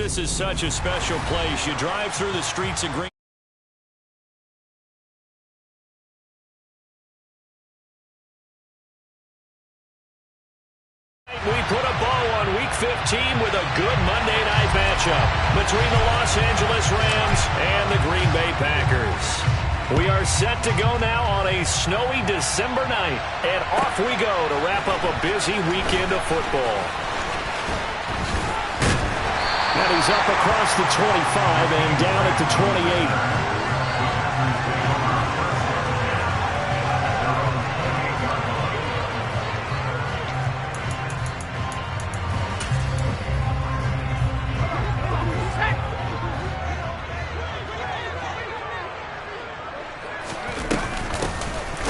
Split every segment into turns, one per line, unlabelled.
this is such a special place. You drive through the streets of Green. We put a bow on Week 15 with a good Monday night matchup between the Los Angeles Rams and the Green Bay Packers. We are set to go now on a snowy December night, and off we go to wrap up a busy weekend of football. And he's up across the 25 and down at the 28.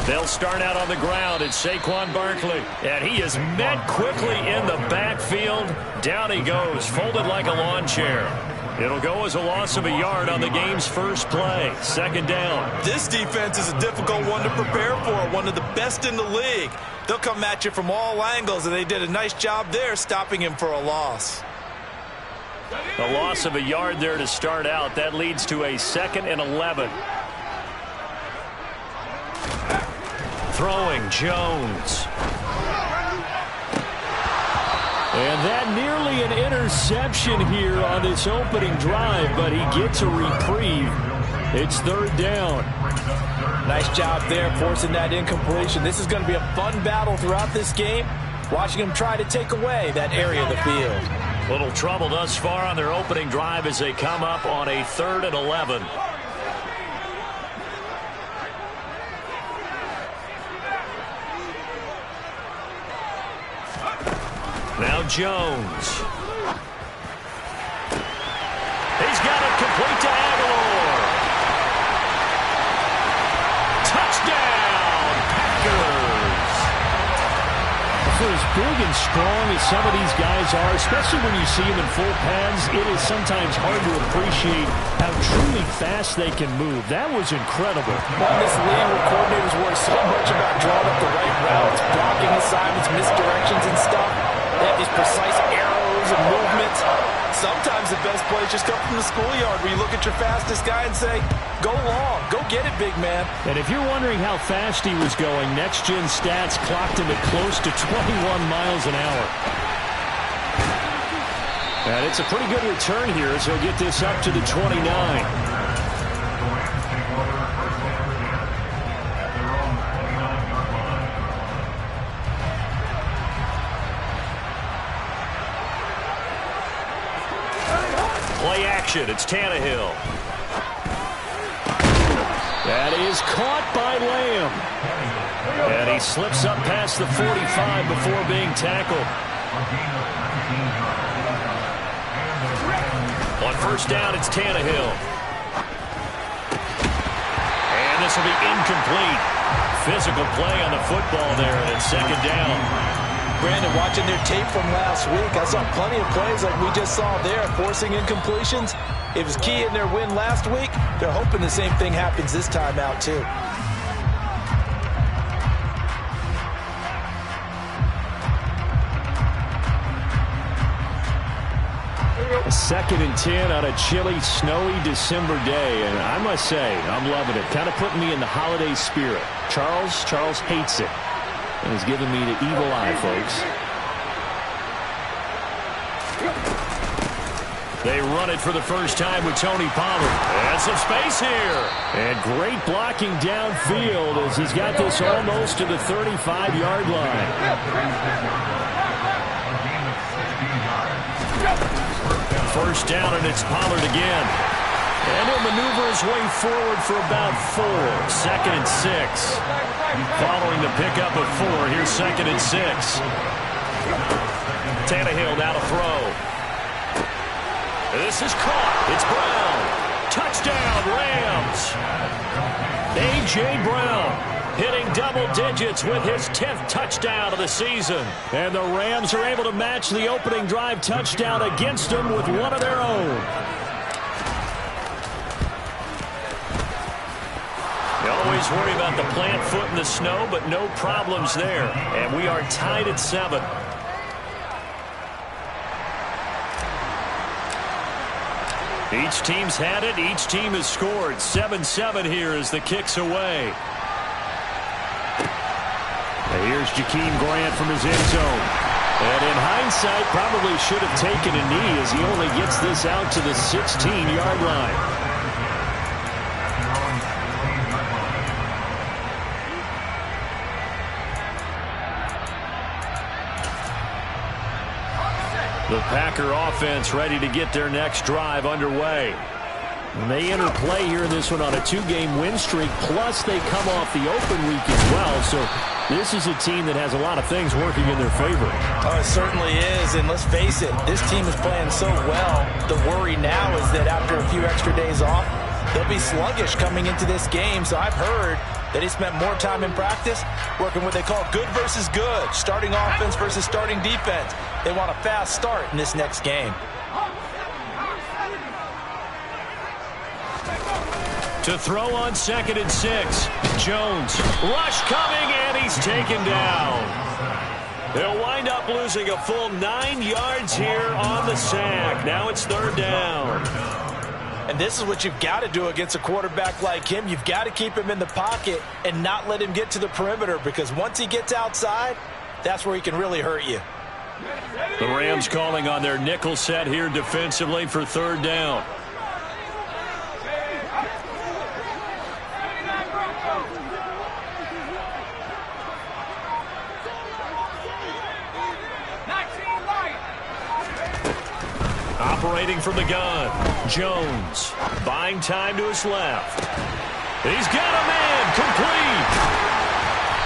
They'll start out on the ground. It's Saquon Barkley. And he is met quickly in the backfield. Down he goes, folded like a lawn chair. It'll go as a loss of a yard on the game's first play. Second down.
This defense is a difficult one to prepare for. One of the best in the league. They'll come at you from all angles, and they did a nice job there stopping him for a loss.
A loss of a yard there to start out. That leads to a 2nd and 11. Throwing Jones. And that nearly an interception here on this opening drive, but he gets a reprieve. It's 3rd down.
Nice job there forcing that incompletion. This is going to be a fun battle throughout this game. Watching him try to take away that area of the field.
Little trouble thus far on their opening drive as they come up on a 3rd and 11. Now Jones. He's got it complete to Aguilar. Touchdown, Packers.
For as big and strong as some of these guys are, especially when you see them in full pads, it is sometimes hard to appreciate how truly fast they can move. That was incredible.
In this league where coordinators worry so much about drawing up the right routes, blocking assignments, misdirections and stuff, they have these precise arrows and movements. Sometimes the best plays just come from the schoolyard where you look at your fastest guy and say, go long, go get it, big man.
And if you're wondering how fast he was going, next-gen stats clocked him at close to 21 miles an hour.
And it's a pretty good return here as he'll get this up to the 29. Play action. It's Tannehill.
That is caught by Lamb.
And he slips up past the 45 before being tackled. On first down, it's Tannehill. And this will be incomplete. Physical play on the football there, and it's 2nd down.
Brandon, watching their tape from last week, I saw plenty of plays like we just saw there, forcing incompletions. It was key in their win last week. They're hoping the same thing happens this time out, too.
A 2nd and 10 on a chilly, snowy December day, and I must say, I'm loving it. Kind of putting me in the holiday spirit. Charles hates it. And he's giving me the evil eye, folks.
They run it for the first time with Tony Pollard. And some space here.
And great blocking downfield as he's got this almost to the 35-yard line.
First down, and it's Pollard again. And he'll maneuver his way forward for about 4. 2nd and 6. Following the pickup of 4, here's 2nd and 6. Tannehill now to throw. This is caught. It's Brown. Touchdown, Rams. A.J. Brown hitting double digits with his 10th touchdown of the season.
And the Rams are able to match the opening drive touchdown against them with one of their own.
You always worry about the plant foot in the snow, but no problems there. And we are tied at 7. Each team's had it. Each team has scored. 7-7 here as the kick's away. And here's Jakeem Grant from his end zone. And in hindsight, probably should have taken a knee as he only gets this out to the 16-yard line. The Packer offense ready to get their next drive underway. And they enter play here in this one on a 2-game win streak, plus they come off the open week as well. So this is a team that has a lot of things working in their favor.
Oh, it certainly is, and let's face it, this team is playing so well. The worry now is that after a few extra days off, they'll be sluggish coming into this game. So I've heard that he spent more time in practice working what they call good versus good, starting offense versus starting defense. They want a fast start in this next game.
To throw on 2nd and 6. Jones. Rush coming, and he's taken down. They'll wind up losing a full 9 yards here on the sack. Now it's 3rd down.
And this is what you've got to do against a quarterback like him. You've got to keep him in the pocket and not let him get to the perimeter, because once he gets outside, that's where he can really hurt you.
The Rams calling on their nickel set here defensively for 3rd down. Operating from the gun, Jones buying time to his left. He's got a man, complete.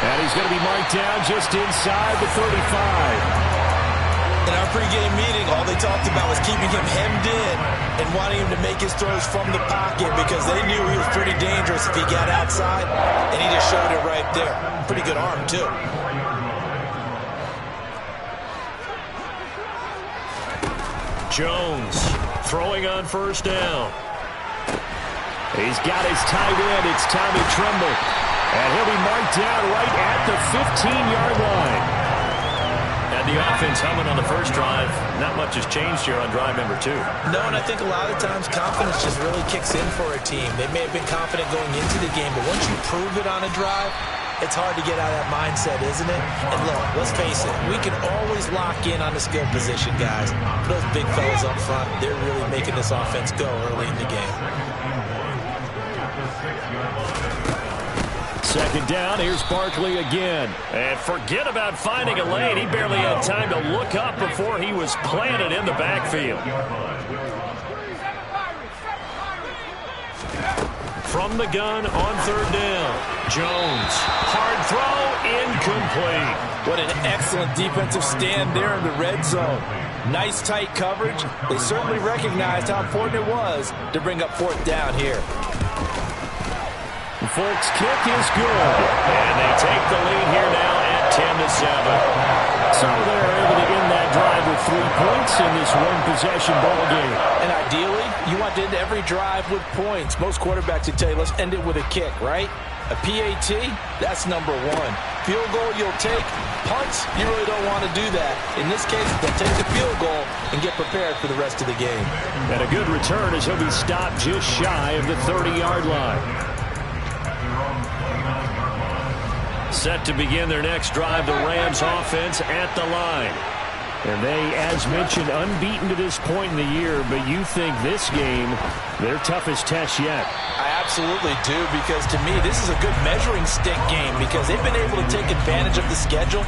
And he's going to be marked down just inside the 35.
In our pregame meeting, all they talked about was keeping him hemmed in and wanting him to make his throws from the pocket, because they knew he was pretty dangerous if he got outside, and he just showed it right there. Pretty good arm, too.
Jones throwing on 1st down. He's got his tight end. It's Tommy Tremble. And he'll be marked down right at the 15-yard line. And the offense humming on the first drive. Not much has changed here on drive number 2.
No, and I think a lot of times confidence just really kicks in for a team. They may have been confident going into the game, but once you prove it on a drive, it's hard to get out of that mindset, isn't it? And look, let's face it, we can always lock in on the skill position, guys. Those big fellas up front, they're really making this offense go early in the game.
2nd down, here's Barkley again. And forget about finding a lane. He barely had time to look up before he was planted in the backfield. From the gun on 3rd down. Jones, hard throw, incomplete.
What an excellent defensive stand there in the red zone. Nice tight coverage. They certainly recognized how important it was to bring up 4th down here.
The Folks kick is good. And they take the lead here now at 10-7. So they're able to end that drive with 3 points in this one-possession ball game.
And ideally, you want to end every drive with points. Most quarterbacks would tell you, let's end it with a kick, right? A PAT, that's number 1. Field goal, you'll take. Punts, you really don't want to do that. In this case, they'll take the field goal and get prepared for the rest of the game.
And a good return as he'll be stopped just shy of the 30-yard line. Set to begin their next drive, the Rams offense at the line. And they, as mentioned, unbeaten to this point in the year, but you think this game, their toughest test yet.
I absolutely do, because to me, this is a good measuring stick game, because they've been able to take advantage of the schedule.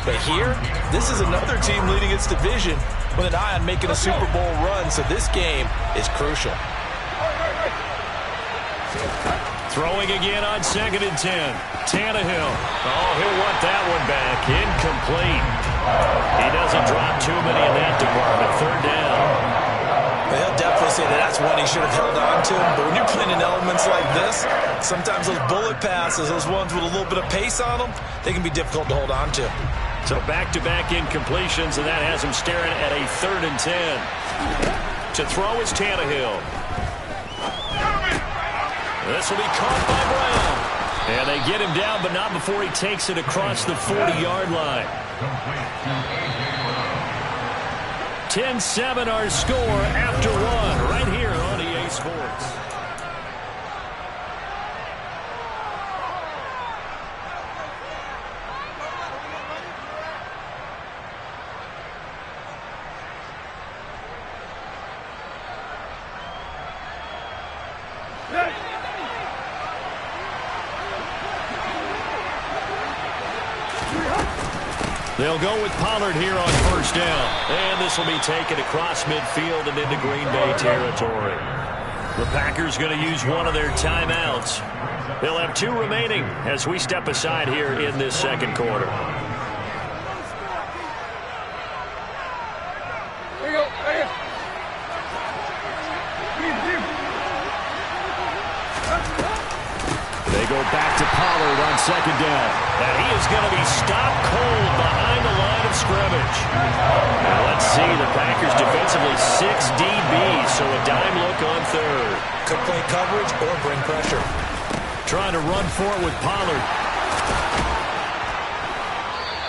But here, this is another team leading its division with an eye on making a Super Bowl run, so this game is crucial.
Throwing again on 2nd and 10. Tannehill. Oh, he'll want that one back. Incomplete. He doesn't drop too many in that department. 3rd down.
They'll definitely say that that's one he should have held on to. But when you're playing in elements like this, sometimes those bullet passes, those ones with a little bit of pace on them, they can be difficult to hold on to.
So back-to-back incompletions, and that has him staring at a 3rd and 10. To throw is Tannehill. This will be caught by Brown. And they get him down, but not before he takes it across the 40-yard line. 10-7 our score after 1 right here on Sports. They'll go with Pollard here on first down. And this will be taken across midfield and into Green Bay territory. The Packers going to use one of their timeouts. They'll have 2 remaining as we step aside here in this second quarter. They go back to Pollard on second down. And he is going to be stopped cold behind the line of scrimmage. Now let's see, the Packers defensively 6 DBs, so a dime look on third.
Could play coverage or bring pressure.
Trying to run for it with Pollard.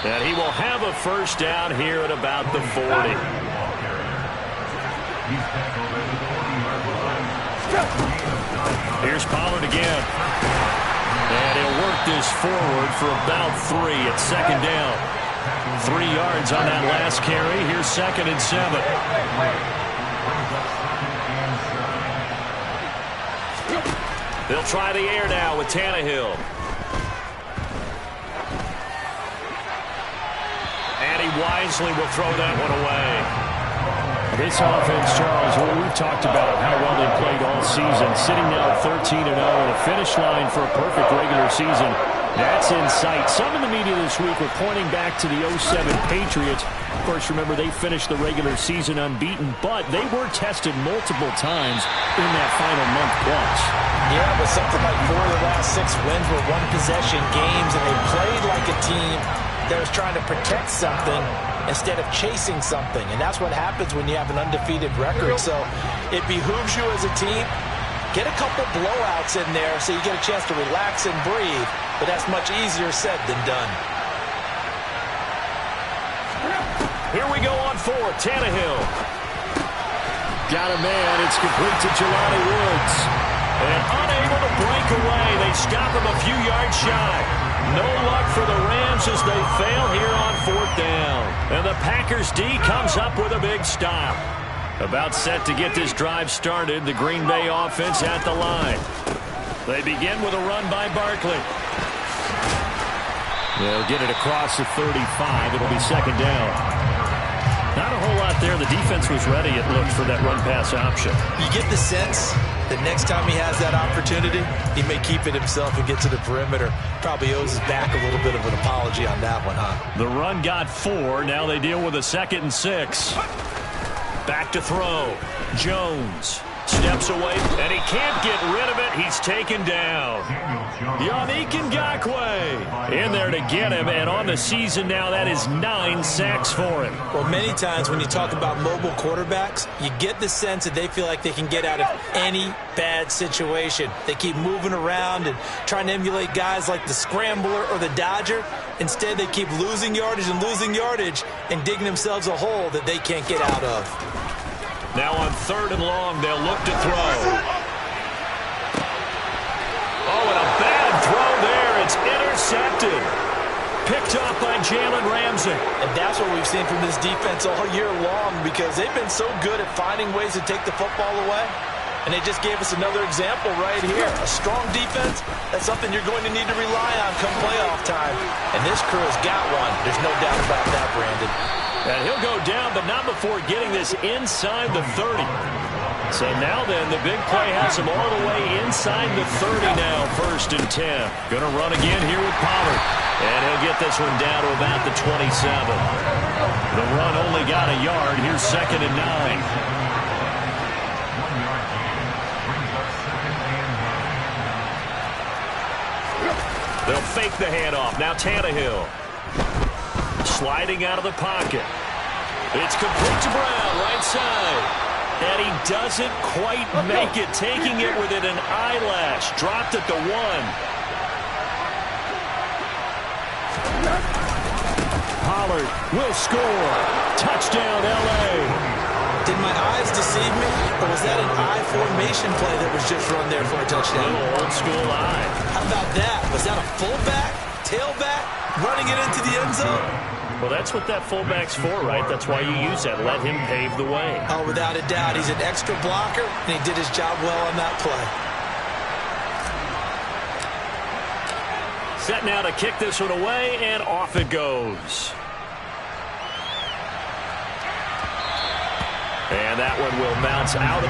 And he will have a first down here at about the 40. Here's Pollard again. And he'll work this forward for about 3 at second down. 3 yards on that last carry. Here's 2nd and 7. They'll try the air now with Tannehill. And he wisely will throw that one away.
This offense, Charles, we've talked about how well they played all season, sitting now at 13-0 and a finish line for a perfect regular season. That's in sight. Some in the media this week were pointing back to the 07 Patriots. Of course, remember, they finished the regular season unbeaten, but they were tested multiple times in that final month plus.
Yeah, but something like 4 of the last 6 wins were one-possession games, and they played like a team that was trying to protect something instead of chasing something. And that's what happens when you have an undefeated record. So it behooves you as a team, get a couple blowouts in there so you get a chance to relax and breathe. But that's much easier said than done.
Here we go on 4. Tannehill.
Got a man. It's complete to Jelani Woods.
And unable to break away. They stop him a few yards shy. No luck for the Rams as they fail here on 4th down. And the Packers D comes up with a big stop. About set to get this drive started. The Green Bay offense at the line. They begin with a run by Barkley. They'll get it across the 35. It'll be 2nd down. Not a whole lot there. The defense was ready, it looked, for that run-pass option.
You get the sense that next time he has that opportunity, he may keep it himself and get to the perimeter. Probably owes his back a little bit of an apology on that one, huh?
The run got 4. Now they deal with a 2nd and 6. Back to throw. Jones steps away, and he can't get rid of it. He's taken down. Yannick Ngakoue in there to get him, and on the season now, that is 9 sacks for him.
Well, many times when you talk about mobile quarterbacks, you get the sense that they feel like they can get out of any bad situation. They keep moving around and trying to emulate guys like the Scrambler or the Dodger. Instead, they keep losing yardage and digging themselves a hole that they can't get out of.
Now on 3rd and long, they'll look to throw. Oh, and a bad throw there. It's intercepted. Picked off by Jalen Ramsey.
And that's what we've seen from this defense all year long, because they've been so good at finding ways to take the football away. And they just gave us another example right here. A strong defense, that's something you're going to need to rely on come playoff time. And this crew has got one. There's no doubt about that, Brandon.
And he'll go down, but not before getting this inside the 30. So now then, the big play has him all the way inside the 30 now, 1st and 10. Going to run again here with Pollard. And he'll get this one down to about the 27. The run only got a yard. Here's 2nd and 9. They'll fake the handoff. Now Tannehill. Sliding out of the pocket. It's complete to Brown, right side. And he doesn't quite make it, taking it within an eyelash. Dropped at the 1.
Pollard will score. Touchdown, L.A.
To Did my eyes deceive me, or was that an I formation play that was just run there for a touchdown?
A little old school I.
How about that? Was that a fullback, tailback, running it into the end zone?
Well, that's what that fullback's for, right? That's why you use that. Let him pave the way.
Oh, without a doubt. He's an extra blocker, and he did his job well on that play.
Set now to kick this one away, and off it goes. And that one will bounce out.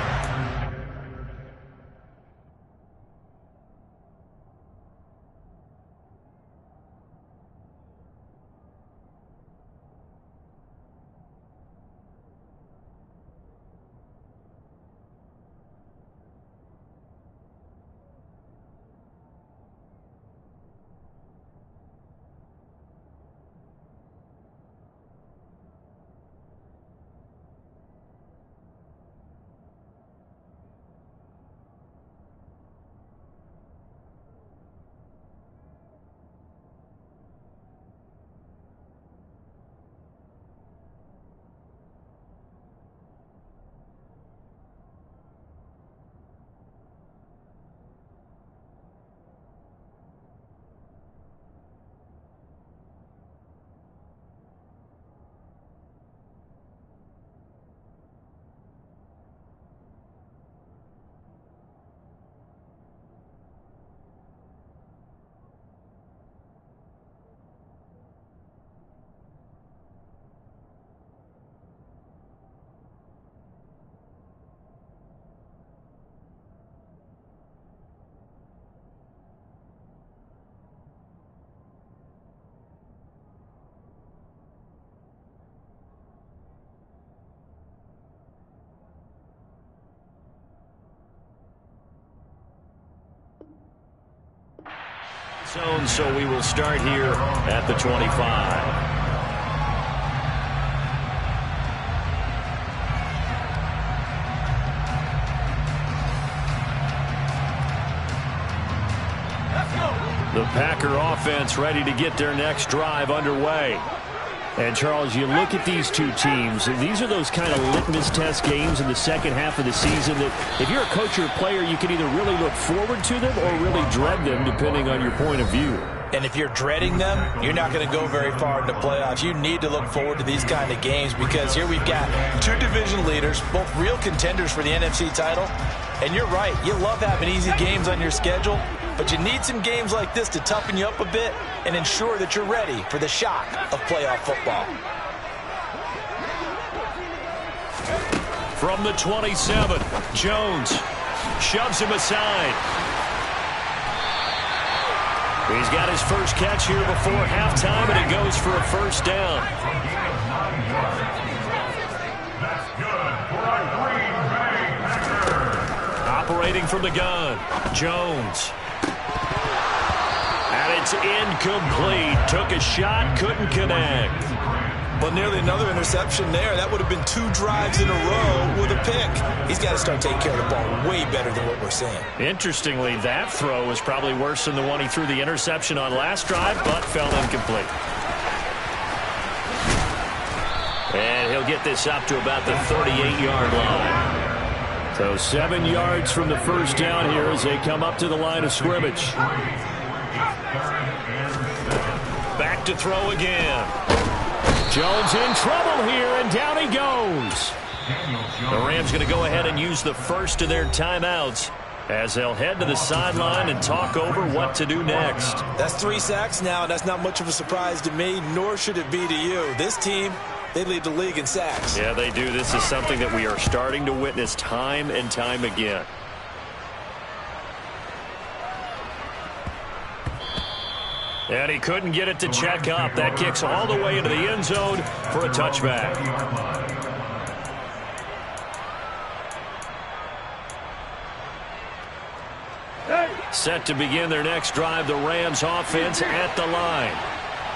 Zone, so we will start here at the 25. The Packer offense ready to get their next drive underway. And, Charles, you look at these two teams, and these are those kind of litmus test games in the second half of the season that if you're a coach or a player, you can either really look forward to them or really dread them, depending on your point of view.
And if you're dreading them, you're not going to go very far in the playoffs. You need to look forward to these kind of games because here we've got two division leaders, both real contenders for the NFC title. And you're right, you love having easy games on your schedule, but you need some games like this to toughen you up a bit and ensure that you're ready for the shock of playoff football.
From the 27, Jones shoves him aside. He's got his first catch here before halftime, and it goes for a first down. Operating from the gun, Jones. And it's incomplete. Took a shot, couldn't connect.
But nearly another interception there. That would have been 2 drives in a row with a pick. He's got to start taking care of the ball way better than what we're seeing.
Interestingly, that throw was probably worse than the one he threw the interception on last drive, but fell incomplete. And he'll get this up to about the 38-yard line. So 7 yards from the first down here as they come up to the line of scrimmage. Back to throw again. Jones in trouble here, and down he goes. The Rams going to go ahead and use the first of their timeouts as they'll head to the sideline and talk over what to do next.
That's 3 sacks now. That's not much of a surprise to me, nor should it be to you. This team, they lead the league in sacks.
Yeah, they do. This is something that we are starting to witness time and time again. And he couldn't get it to check up. That kicks all the way into the end zone for a touchback. Set to begin their next drive, the Rams offense at the line.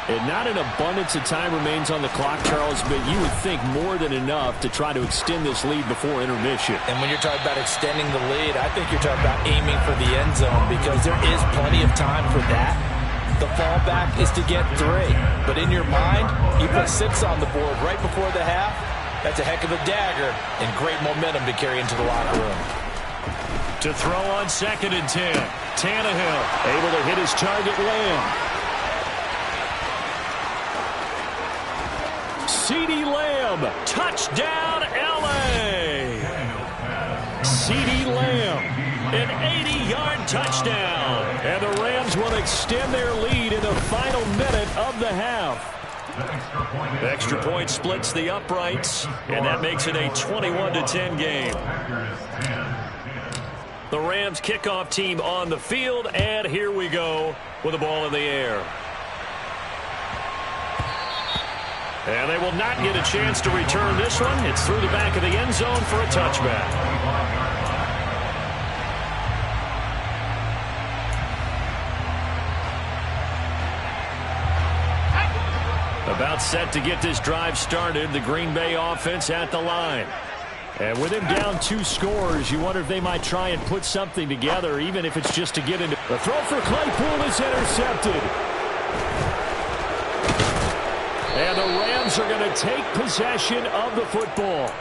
And not an abundance of time remains on the clock, Charles, but you would think more than enough to try to extend this lead before intermission.
And when you're talking about extending the lead, I think you're talking about aiming for the end zone because there is plenty of time for that. The fallback is to get 3. But in your mind, you put 6 on the board right before the half. That's a heck of a dagger and great momentum to carry into the locker room.
To throw on 2nd and 10. Tannehill able to hit his target, Lamb. CeeDee Lamb, touchdown LA. CeeDee Lamb, an 80-yard touchdown. And the Rams will extend their lead in the final minute of the half. The extra point splits the uprights, and that makes it a 21-10 game. The Rams kickoff team on the field, and here we go with the ball in the air. And they will not get a chance to return this one. It's through the back of the end zone for a touchback. About set to get this drive started, the Green Bay offense at the line. And with him down 2 scores, you wonder if they might try and put something together, even if it's just to get into... The throw for Claypool is intercepted. And the Rams are going to take possession of the football.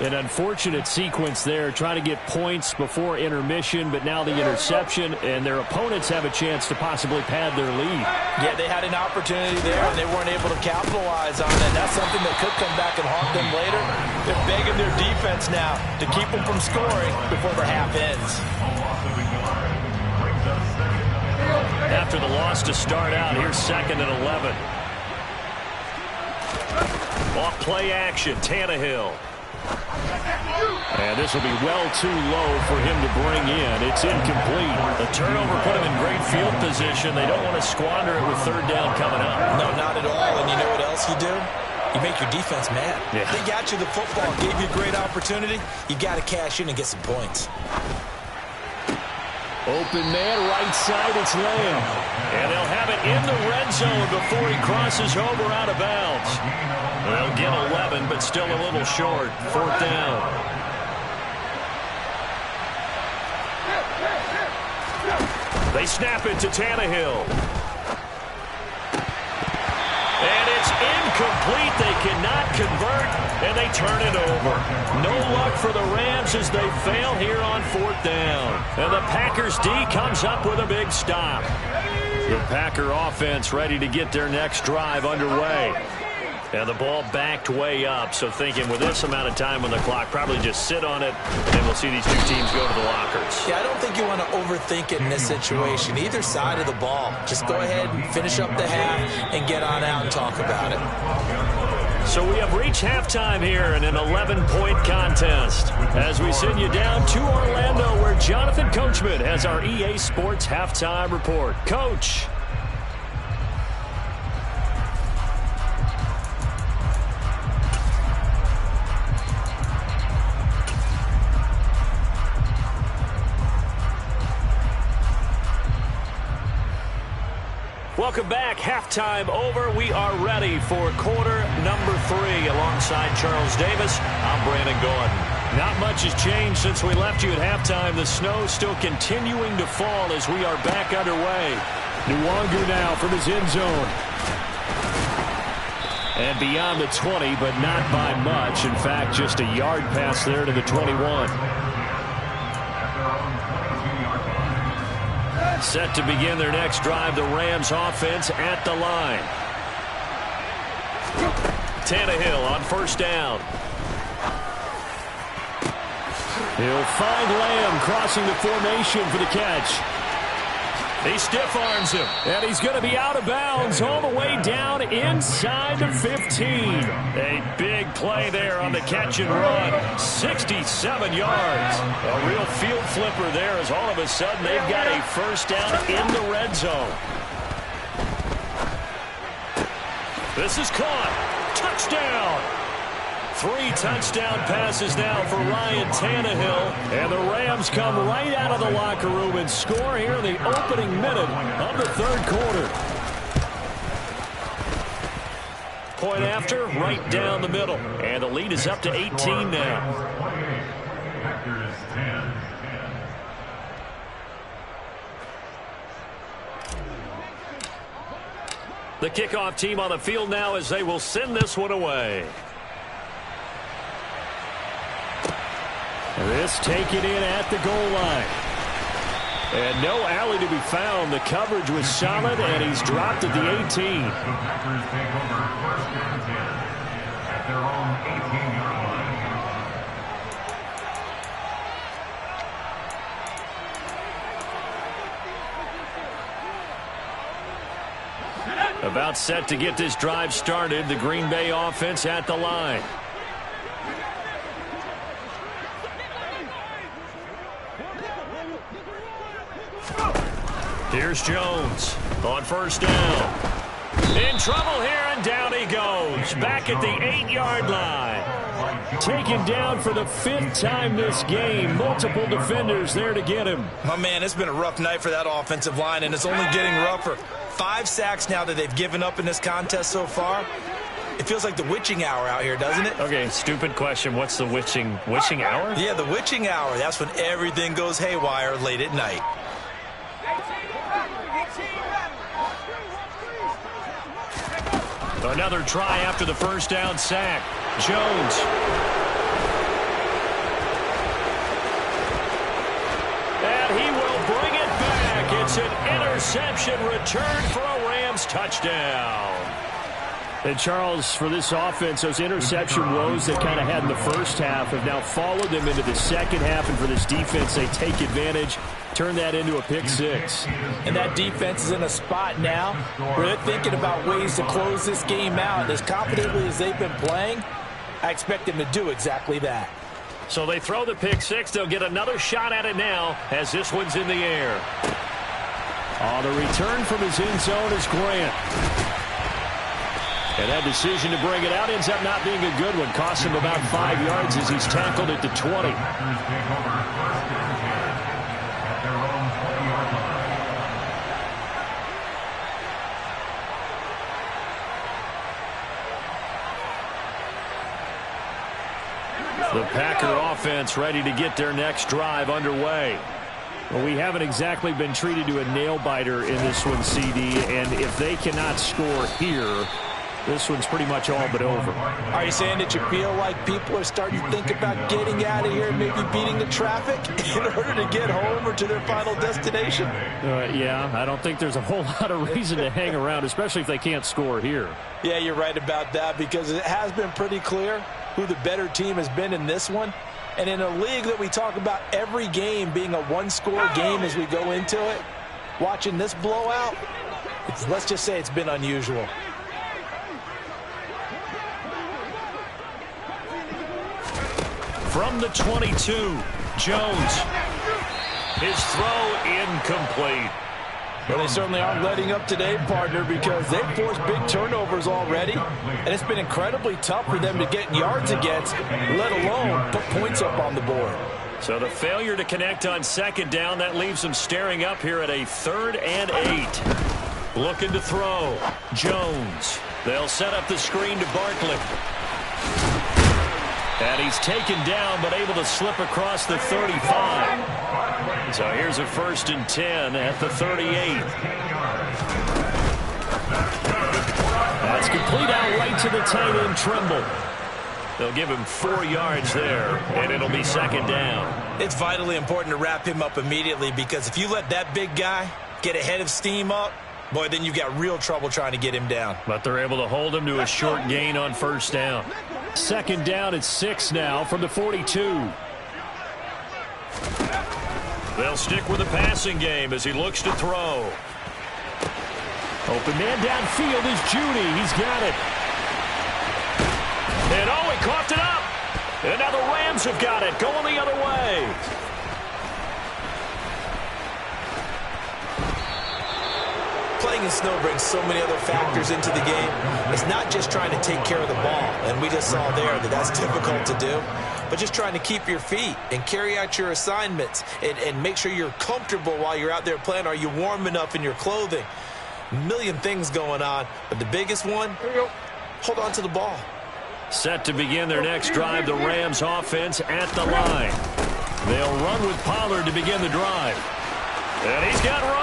An unfortunate sequence there, trying to get points before intermission, but now the interception, and their opponents have a chance to possibly pad their lead.
Yeah, they had an opportunity there, and they weren't able to capitalize on it. That's something that could come back and haunt them later. They're begging their defense now to keep them from scoring before the half ends.
After the loss to start out, here's 2nd and 11. Off play action, Tannehill. And this will be well too low for him to bring in. It's incomplete. The turnover put him in great field position. They don't want to squander it with 3rd down coming up.
No, not at all. And you know what else you do? You make your defense mad.
Yeah.
They got you the football, gave you a great opportunity. You got to cash in and get some points.
Open man, right side, it's Lamb. And they'll have it in the red zone before he crosses over out of bounds. They'll get 11, but still a little short. 4th down. They snap it to Tannehill. And it's incomplete. They cannot convert, and they turn it over. No luck for the Rams as they fail here on 4th down. And the Packers D comes up with a big stop. The Packer offense ready to get their next drive underway. And the ball backed way up, so thinking with this amount of time on the clock, probably just sit on it, and then we'll see these 2 teams go to the lockers.
Yeah, I don't think you want to overthink it in this situation. Either side of the ball. Just go ahead and finish up the half and get on out and talk about it.
So we have reached halftime here in an 11-point contest as we send you down to Orlando, where Jonathan Coachman has our EA Sports halftime report. Coach. Welcome back. Halftime over. We are ready for quarter number 3. Alongside Charles Davis, I'm Brandon Gordon. Not much has changed since we left you at halftime. The snow still continuing to fall as we are back underway. Nwangu now from his end zone. And beyond the 20, but not by much. In fact, just a yard pass there to the 21. Set to begin their next drive, the Rams offense at the line. Tannehill on 1st down. He'll find Lamb crossing the formation for the catch. He stiff arms him, and he's going to be out of bounds all the way down inside the 15. A big play there on the catch and run. 67 yards. A real field flipper there as all of a sudden they've got a 1st down in the red zone. This is caught. Touchdown. 3 touchdown passes now for Ryan Tannehill. And the Rams come right out of the locker room and score here in the opening minute of the 3rd quarter. Point after, right down the middle. And the lead is up to 18 now. The kickoff team on the field now as they will send this one away. This taken in at the goal line. And no alley to be found. The coverage was solid, and he's dropped at the 18.
The Packers take over first and 10 at their own 18-yard line.
About set to get this drive started. The Green Bay offense at the line. Here's Jones on first down. In trouble here, and down he goes. Back at the 8-yard line.
Taken down for the 5th time this game. Multiple defenders there to get him.
My man, it's been a rough night for that offensive line, and it's only getting rougher. 5 sacks now that they've given up in this contest so far. It feels like the witching hour out here, doesn't it?
Okay, stupid question. What's the witching hour?
Yeah, the witching hour. That's when everything goes haywire late at night.
Another try after the first down sack. Jones. And he will bring it back. It's an interception return for a Rams touchdown.
And Charles, for this offense, those interception woes they kind of had in the first half have now followed them into the second half. And for this defense, they take advantage, turn that into a pick six.
And that defense is in a spot now where they're thinking about ways to close this game out. As confidently as they've been playing, I expect them to do exactly that.
So they throw the pick six. They'll get another shot at it now as this one's in the air.
On the return from his end zone is Grant. And that decision to bring it out ends up not being a good one. Costs him about 5 yards as he's tackled at the 20.
The Packer offense ready to get their next drive underway.
Well, we haven't exactly been treated to a nail-biter in this one, CD, and if they cannot score here, this one's pretty much all but over.
Are you saying that you feel like people are starting to think about getting out of here and maybe beating the traffic in order to get home or to their final destination?
Yeah, I don't think there's a whole lot of reason to hang around, especially if they can't score here.
Yeah, you're right about that because it has been pretty clear who the better team has been in this one. And in a league that we talk about every game being a one-score game as we go into it, watching this blowout, let's just say it's been unusual.
From the 22, Jones. His throw incomplete.
Well, they certainly aren't letting up today, partner, because they've forced big turnovers already, and it's been incredibly tough for them to get yards against, let alone put points up on the board.
So the failure to connect on second down, that leaves them staring up here at a 3rd and 8. Looking to throw. Jones. They'll set up the screen to Barkley. And he's taken down, but able to slip across the 35. So here's a 1st and 10 at the 38. That's complete out right to the tight end, Trimble. They'll give him 4 yards there, and it'll be 2nd down.
It's vitally important to wrap him up immediately because if you let that big guy get ahead of steam up, boy, then you've got real trouble trying to get him down.
But they're able to hold him to a short gain on 1st down.
2nd down at 6 now from the 42.
They'll stick with the passing game as he looks to throw.
Open man downfield is Judy. He's got it.
And he coughed it up. And now the Rams have got it, going the other way.
Playing in snow brings so many other factors into the game. It's not just trying to take care of the ball, and we just saw there that that's difficult to do, but just trying to keep your feet and carry out your assignments and make sure you're comfortable while you're out there playing. Are you warm enough in your clothing? A million things going on, but the biggest one, hold on to the ball.
Set to begin their next drive, the Rams offense at the line. They'll run with Pollard to begin the drive. And he's got room.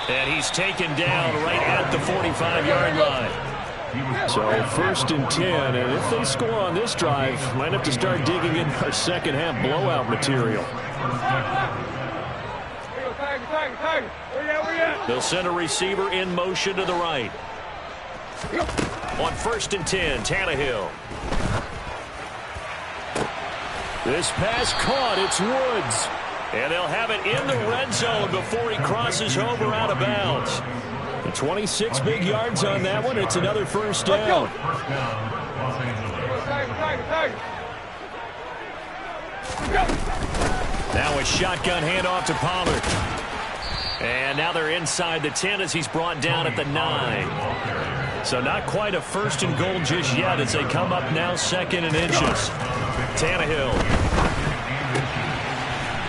And he's taken down right at the 45-yard line.
So first and 10, and if they score on this drive, might have to start digging in our second half blowout material.
They'll send a receiver in motion to the right. On first and 10, Tannehill.
This pass caught. It's Woods.
And they'll have it in the red zone before he crosses over out of bounds.
26 big yards on that one. It's another first down.
Now a shotgun handoff to Pollard. And now they're inside the 10 as he's brought down at the 9. So not quite a first and goal just yet as they come up now second and inches. Tannehill.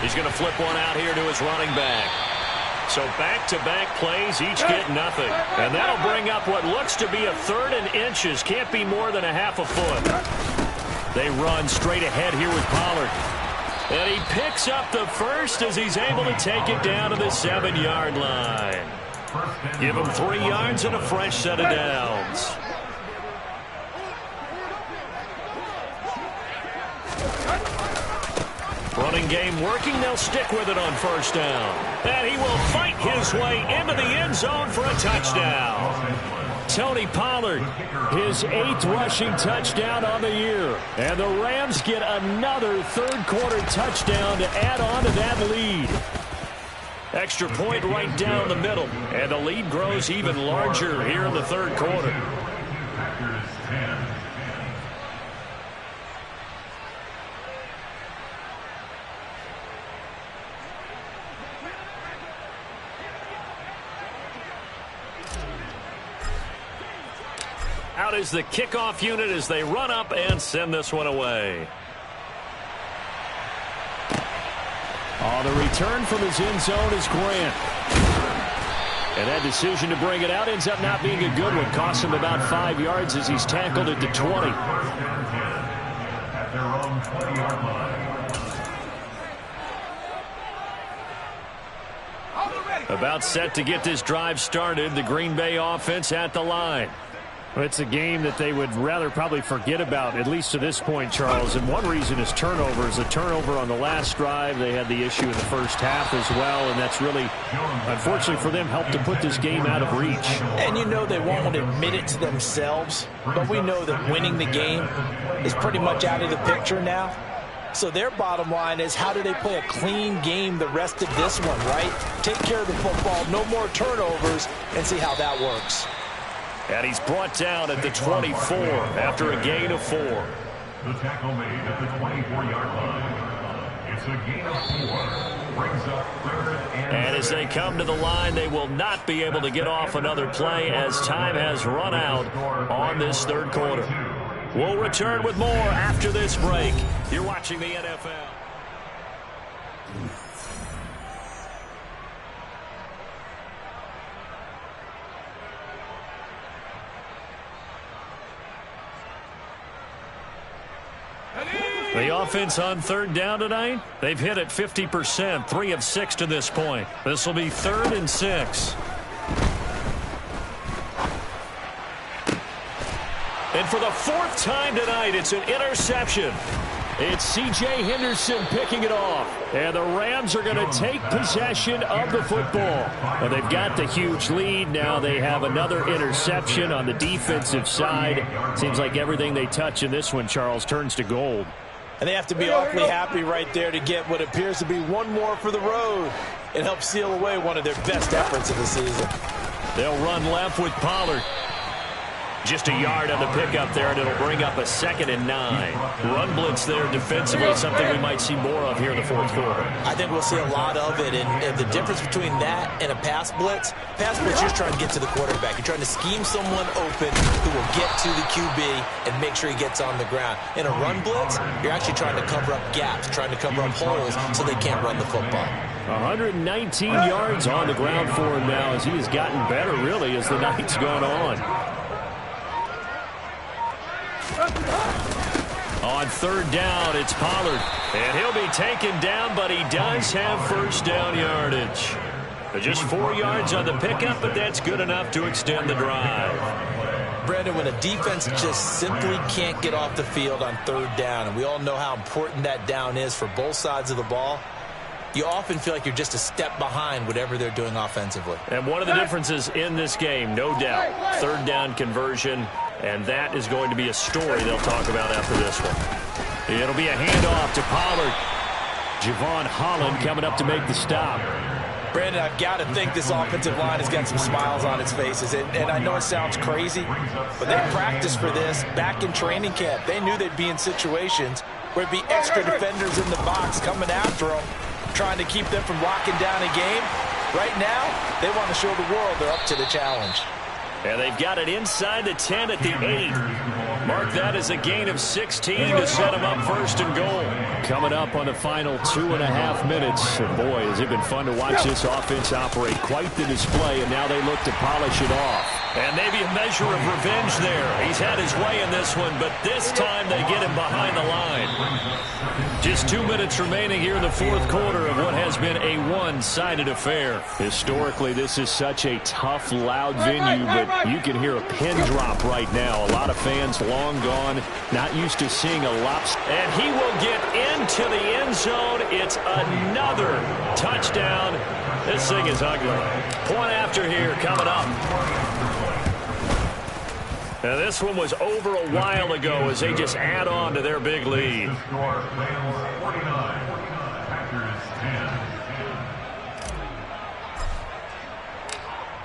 He's going to flip one out here to his running back. So back-to-back plays, each get nothing. And that'll bring up what looks to be a third and inches. Can't be more than a half a foot. They run straight ahead here with Pollard. And he picks up the first as he's able to take it down to the 7-yard line. Give him 3 yards and a fresh set of downs. Running game working. They'll stick with it on first down. And he will fight his way into the end zone for a touchdown.
Tony Pollard, his 8th rushing touchdown on the year. And the Rams get another third-quarter touchdown to add on to that lead.
Extra point right down the middle. And the lead grows even larger here in the third quarter. Out is the kickoff unit as they run up and send this one away.
Oh, the return from his end zone is Grant. And that decision to bring it out ends up not being a good one. Costs him about 5 yards as he's tackled at the 20.
At their own 20-yard line.
About set to get this drive started. The Green Bay offense at the line.
Well, it's a game that they would rather probably forget about, at least to this point, Charles. And one reason is turnovers. The turnover on the last drive, they had the issue in the first half as well. And that's really, unfortunately for them, helped to put this game out of reach.
And you know they won't admit it to themselves, but we know that winning the game is pretty much out of the picture now. So their bottom line is, how do they play a clean game the rest of this one, right? Take care of the football, no more turnovers, and see how that works.
And he's brought down at the 24 after a gain of 4.
The tackle made at the 24-yard line. It's a gain of 4. Brings up third
and as they come to the line, they will not be able to get off another play as time has run out on this third quarter. We'll return with more after this break. You're watching the NFL. The offense on third down tonight, they've hit it 50%, 3 of 6 to this point. This will be 3rd and 6. And for the 4th time tonight, it's an interception.
It's C.J. Henderson picking it off. And the Rams are going to take possession of the football. And they've got the huge lead. Now they have another interception on the defensive side. Seems like everything they touch in this one, Charles, turns to gold.
And they have to be awfully happy right there to get what appears to be one more for the road. It helps seal away one of their best efforts of the season.
They'll run left with Pollard. Just a yard on the pickup there, and it'll bring up a 2nd and 9. Run blitz there defensively, something we might see more of here in the fourth quarter.
I think we'll see a lot of it, and the difference between that and a pass blitz, you're trying to get to the quarterback. You're trying to scheme someone open who will get to the QB and make sure he gets on the ground. In a run blitz, you're actually trying to cover up gaps, trying to cover up holes so they can't run the football.
119 yards on the ground for him now as he has gotten better, really, as the night's gone on.
On third down, it's Pollard. And he'll be taken down, but he does have first down yardage. Just 4 yards on the pickup, but that's good enough to extend the drive.
Brandon, when a defense just simply can't get off the field on third down, and we all know how important that down is for both sides of the ball, you often feel like you're just a step behind whatever they're doing offensively.
And one of the differences in this game, no doubt, third down conversion, and that is going to be a story they'll talk about after this one. It'll be a handoff to Pollard. Javon Holland coming up to make the stop.
Brandon, I've got to think this offensive line has got some smiles on its faces. And I know it sounds crazy, but they practiced for this back in training camp. They knew they'd be in situations where it'd be extra defenders in the box coming after them, trying to keep them from locking down a game. Right now, they want to show the world they're up to the challenge.
And they've got it inside the 10 at the 8. Mark that as a gain of 16 to set them up first and goal. Coming up on the final 2.5 minutes. And boy, has it been fun to watch this offense operate. Quite the display, and now they look to polish it off. And maybe a measure of revenge there. He's had his way in this one, but this time they get him behind the line. Just 2 minutes remaining here in the fourth quarter of what has been a one-sided affair. Historically, this is such a tough, loud venue, but you can hear a pin drop right now. A lot of fans long gone, not used to seeing a lobster. And he will get into the end zone. It's another touchdown. This thing is ugly. Point after here coming up. Now, this one was over a while ago as they just add on to their big lead.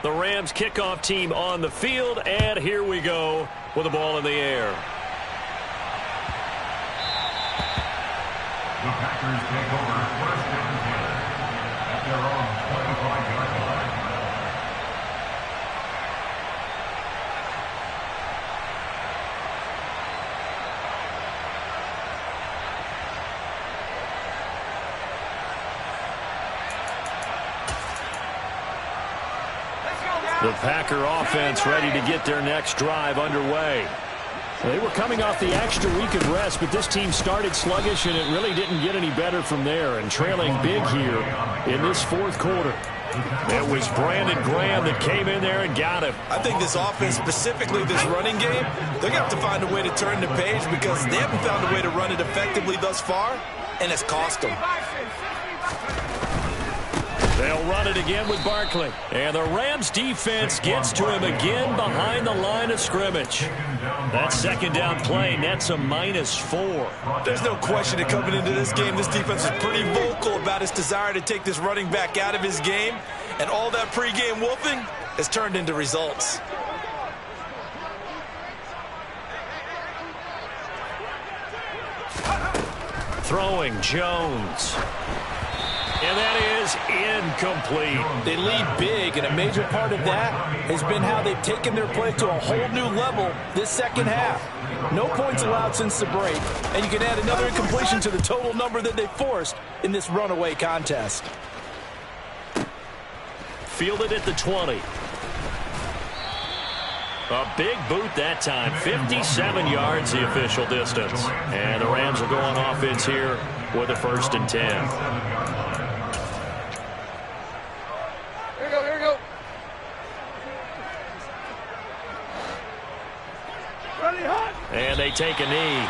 The Rams kickoff team on the field, and here we go with the ball in the air.
The Packers take over first and 10 at their own 25-yard line.
The Packer offense ready to get their next drive underway. They were coming off the extra week of rest, but this team started sluggish, and it really didn't get any better from there, and trailing big here in this fourth quarter. It was Brandon Graham that came in there and got him.
I think this offense, specifically this running game, they're going to have to find a way to turn the page because they haven't found a way to run it effectively thus far, and it's cost them.
They'll run it again with Barkley. And the Rams defense gets to him again behind the line of scrimmage. That second down play nets a -4.
There's no question that coming into this game, this defense is pretty vocal about its desire to take this running back out of his game. And all that pregame wolfing has turned into results.
Throwing Jones. And that is incomplete.
They lead big, and a major part of that has been how they've taken their play to a whole new level this second half. No points allowed since the break, and you can add another incompletion to the total number that they forced in this runaway contest.
Fielded at the 20. A big boot that time. 57 yards the official distance. And the Rams will go on offense here with a 1st and 10.
Here we go. Ready, hot.
And they take a knee.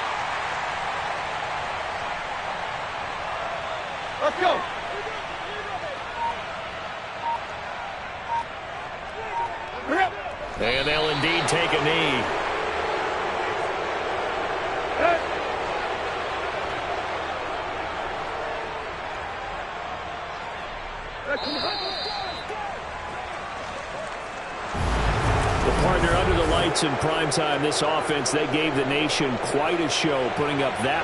Let's go.
And they'll indeed take a knee. The partner under the lights in primetime, this offense, they gave the nation quite a show, putting up that